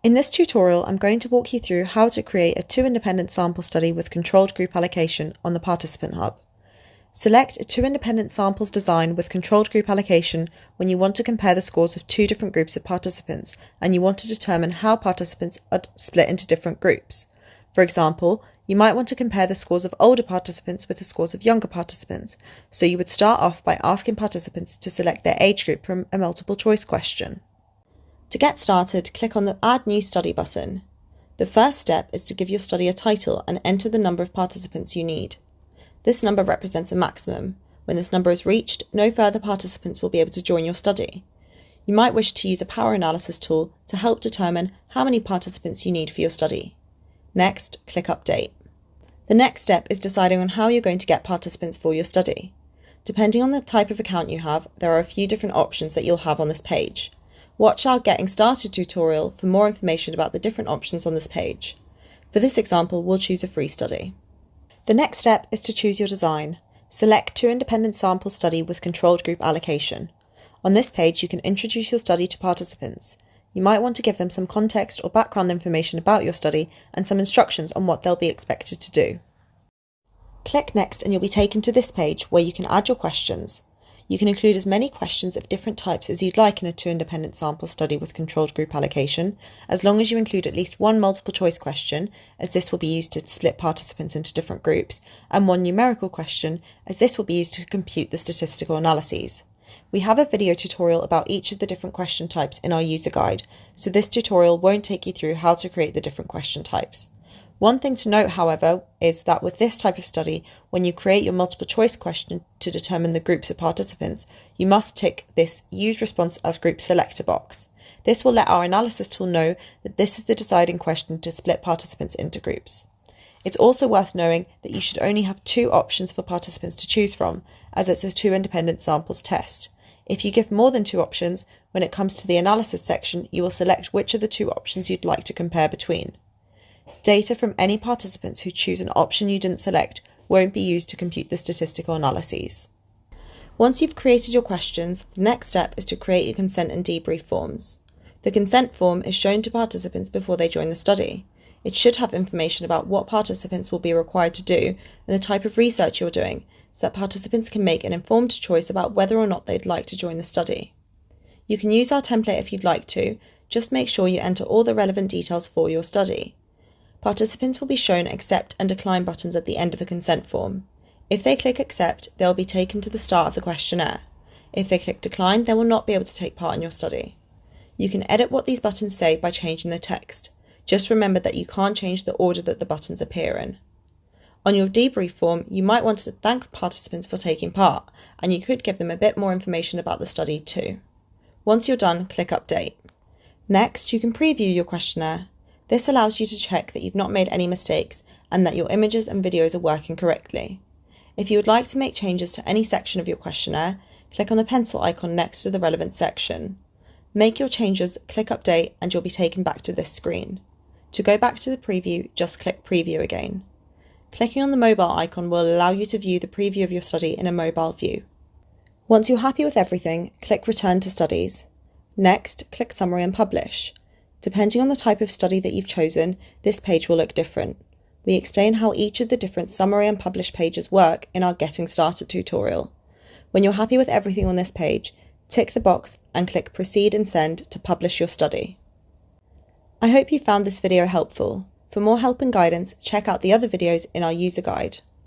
In this tutorial, I'm going to walk you through how to create a two-independent sample study with controlled group allocation on the Participant Hub. Select a two-independent samples design with controlled group allocation when you want to compare the scores of two different groups of participants and you want to determine how participants are split into different groups. For example, you might want to compare the scores of older participants with the scores of younger participants, so you would start off by asking participants to select their age group from a multiple choice question. To get started, click on the Add New Study button. The first step is to give your study a title and enter the number of participants you need. This number represents a maximum. When this number is reached, no further participants will be able to join your study. You might wish to use a power analysis tool to help determine how many participants you need for your study. Next, click Update. The next step is deciding on how you're going to get participants for your study. Depending on the type of account you have, there are a few different options that you'll have on this page. Watch our Getting Started tutorial for more information about the different options on this page. For this example, we'll choose a free study. The next step is to choose your design. Select two independent sample study with controlled group allocation. On this page, you can introduce your study to participants. You might want to give them some context or background information about your study and some instructions on what they'll be expected to do. Click Next and you'll be taken to this page where you can add your questions. You can include as many questions of different types as you'd like in a two-independent sample study with controlled group allocation, as long as you include at least one multiple-choice question, as this will be used to split participants into different groups, and one numerical question, as this will be used to compute the statistical analyses. We have a video tutorial about each of the different question types in our user guide, so this tutorial won't take you through how to create the different question types. One thing to note, however, is that with this type of study, when you create your multiple choice question to determine the groups of participants, you must tick this Use Response as Group Selector box. This will let our analysis tool know that this is the deciding question to split participants into groups. It's also worth knowing that you should only have two options for participants to choose from, as it's a two independent samples test. If you give more than two options, when it comes to the analysis section, you will select which of the two options you'd like to compare between. Data from any participants who choose an option you didn't select won't be used to compute the statistical analyses. Once you've created your questions, the next step is to create your consent and debrief forms. The consent form is shown to participants before they join the study. It should have information about what participants will be required to do and the type of research you're doing, so that participants can make an informed choice about whether or not they'd like to join the study. You can use our template if you'd like to, just make sure you enter all the relevant details for your study. Participants will be shown accept and decline buttons at the end of the consent form. If they click accept, they'll be taken to the start of the questionnaire. If they click decline, they will not be able to take part in your study. You can edit what these buttons say by changing the text. Just remember that you can't change the order that the buttons appear in. On your debrief form, you might want to thank participants for taking part, and you could give them a bit more information about the study too. Once you're done, click Update. Next, you can preview your questionnaire. This allows you to check that you've not made any mistakes and that your images and videos are working correctly. If you would like to make changes to any section of your questionnaire, click on the pencil icon next to the relevant section. Make your changes, click Update, and you'll be taken back to this screen. To go back to the preview, just click Preview again. Clicking on the mobile icon will allow you to view the preview of your study in a mobile view. Once you're happy with everything, click Return to Studies. Next, click Summary and Publish. Depending on the type of study that you've chosen, this page will look different. We explain how each of the different Summary and Publish pages work in our Getting Started tutorial. When you're happy with everything on this page, tick the box and click Proceed and Send to publish your study. I hope you found this video helpful. For more help and guidance, check out the other videos in our user guide.